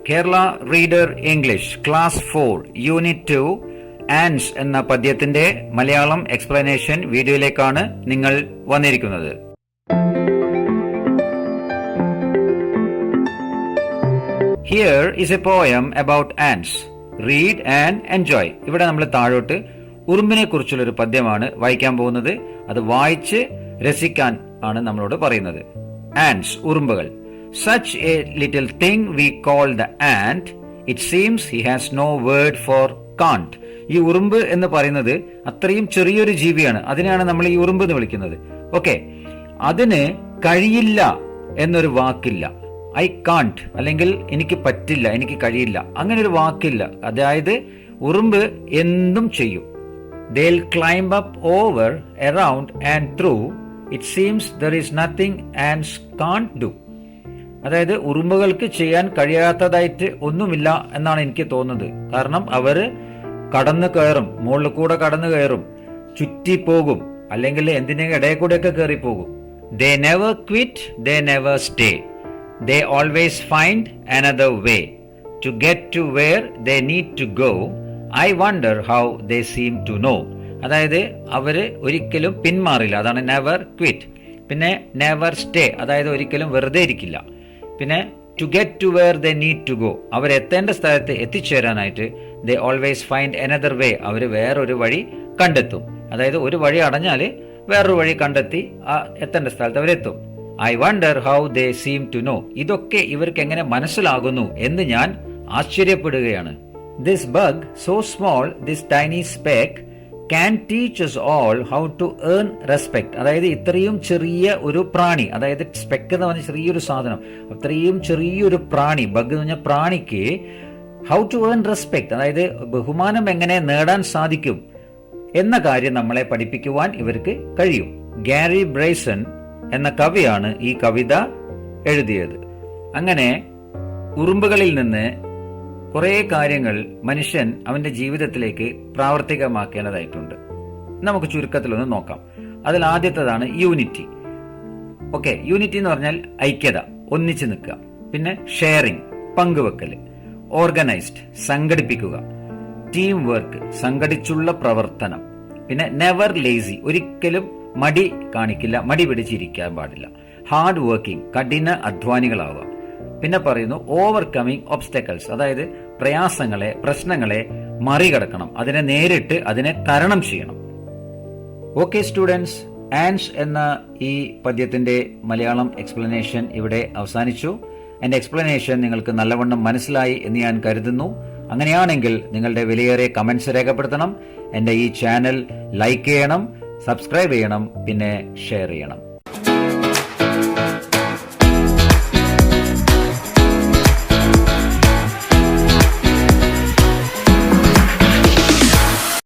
Kerala reader English class 4 unit 2 Ans എന്ന പദ്യത്തിന്റെ Malayalam explanation വീഡിയോയിലേക്കാണ് നിങ്ങൾ വന്നിരിക്കുന്നത്. Here is a poem about ants. Read and enjoy. ഇവിടെ നമ്മൾ താഴോട്ട് ഉറുമ്പിനെ കുറിച്ചുള്ള ഒരു പദ്യമാണ് വായിക്കാൻ പോകുന്നത്. അത് വായിച്ച് രസിക്കാൻ ആണ് നമ്മളോട് പറയുന്നത്. Ants, ഉറുമ്പുകൾ. Such a little thing we call the ant. It seems he has no word for can't. ഈ ഉറുമ്പ് എന്ന് പറയുന്നത് അത്രയും ചെറിയൊരു ജീവിയാണ്. അതിനെയാണ് നമ്മൾ ഈ ഉറുമ്പ് എന്ന് വിളിക്കുന്നത്. ഓക്കെ, അതിന് കഴിയില്ല എന്നൊരു വാക്കില്ല. ഐ കാൺട്ട് അല്ലെങ്കിൽ എനിക്ക് പറ്റില്ല, എനിക്ക് കഴിയില്ല, അങ്ങനെ ഒരു വാക്കില്ല. അതായത് ഉറുമ്പ് എന്തും ചെയ്യും. They'll climb up, over, around and through. It seems there is nothing ants can't do. അതായത് ഉറുമ്പുകൾക്ക് ചെയ്യാൻ കഴിയാത്തതായിട്ട് ഒന്നുമില്ല എന്നാണ് എനിക്ക് തോന്നുന്നത്. കാരണം അവര് കടന്നു കയറും, മുകളിൽ കൂടെ കടന്നു കയറും, ചുറ്റിപ്പോകും, അല്ലെങ്കിൽ എന്തിനെ ഇടയിൽ കൂടെയൊക്കെ കയറിപ്പോകും. They never quit, they never stay. They always find another way to get to where they need to go. I wonder how they seem to know. അതായത് അവര് ഒരിക്കലും പിന്മാറില്ല, അതാണ് നെവർ ക്വിറ്റ്. പിന്നെ നെവർ സ്റ്റേ, അതായത് ഒരിക്കലും വെറുതെ ഇരിക്കില്ല. പിന്നെ to get to where they need to go, അവരെത്തേണ്ട സ്ഥലത്ത് എത്തിച്ചേരാനായിട്ട് they always find another way, അവർ വേറൊരു വഴി കണ്ടെത്തും. അതായത് ഒരു വഴി അടഞ്ഞാൽ വേറൊരു വഴി കണ്ടെത്തി ആ എത്തേണ്ട സ്ഥലത്ത് അവരെത്തും. I wonder how they seem to know. ഇതൊക്കെ ഇവർക്ക് എങ്ങനെ മനസ്സിലാകുന്നു എന്ന് ഞാൻ ആശ്ചര്യപ്പെടുകയാണ്. This bug so small, this tiny speck can teach us all how to earn respect. അതായത് ഇത്രയും ചെറിയ ഒരു പ്രാണി, അതായത് സ്പെക്ക് എന്ന് പറഞ്ഞ ചെറിയൊരു സാധനം, അത്രയും ചെറിയൊരു പ്രാണി, ബഗ് എന്ന് പറഞ്ഞ പ്രാണിക്ക് ഹൗ ടു ഏൺ റെസ്പെക്ട്, അതായത് ബഹുമാനം എങ്ങനെ നേടാൻ സാധിക്കും എന്ന കാര്യം നമ്മളെ പഠിപ്പിക്കുവാൻ ഇവർക്ക് കഴിയും. ഗാരി ബ്രൈസൺ എന്ന കവിയാണ് ഈ കവിത എഴുതിയത്. അങ്ങനെ ഉറുമ്പുകളിൽ നിന്ന് കുറേ കാര്യങ്ങൾ മനുഷ്യൻ അവന്റെ ജീവിതത്തിലേക്ക് പ്രാവർത്തികമാക്കേണ്ടതായിട്ടുണ്ട്. നമുക്ക് ചുരുക്കത്തിലൊന്ന് നോക്കാം. അതിൽ ആദ്യത്തേതാണ് യൂണിറ്റി. ഓക്കെ, യൂണിറ്റി എന്ന് പറഞ്ഞാൽ ഐക്യത, ഒന്നിച്ചു നിൽക്കുക. പിന്നെ ഷെയറിംഗ്, പങ്കുവെക്കല്. ഓർഗനൈസ്ഡ്, സംഘടിപ്പിക്കുക. ടീം വർക്ക്, സംഘടിച്ചുള്ള പ്രവർത്തനം. പിന്നെ നെവർ ലേസി, ഒരിക്കലും മടി കാണിക്കില്ല, മടി പിടിച്ചിരിക്കാൻ പാടില്ല. ഹാർഡ് വർക്കിംഗ്, കഠിന അധ്വാനികളാവുക. പിന്നെ പറയുന്നു ഓവർകമ്മിങ് ഒബ്സ്റ്റക്കിൾസ്, അതായത് പ്രയാസങ്ങളെ, പ്രശ്നങ്ങളെ മറികടക്കണം, അതിനെ നേരിട്ട് അതിനെ തരണം ചെയ്യണം. ഓക്കെ സ്റ്റുഡൻസ്, ആൻസ് എന്ന ഈ പദ്യത്തിന്റെ മലയാളം എക്സ്പ്ലനേഷൻ ഇവിടെ അവസാനിച്ചു. എന്റെ എക്സ്പ്ലനേഷൻ നിങ്ങൾക്ക് നല്ലവണ്ണം മനസ്സിലായി എന്ന് ഞാൻ കരുതുന്നു. അങ്ങനെയാണെങ്കിൽ നിങ്ങളുടെ വിലയേറിയ കമന്റ്സ് രേഖപ്പെടുത്തണം. എന്റെ ഈ ചാനൽ ലൈക്ക് ചെയ്യണം, സബ്സ്ക്രൈബ് ചെയ്യണം, പിന്നെ ഷെയർ ചെയ്യണം.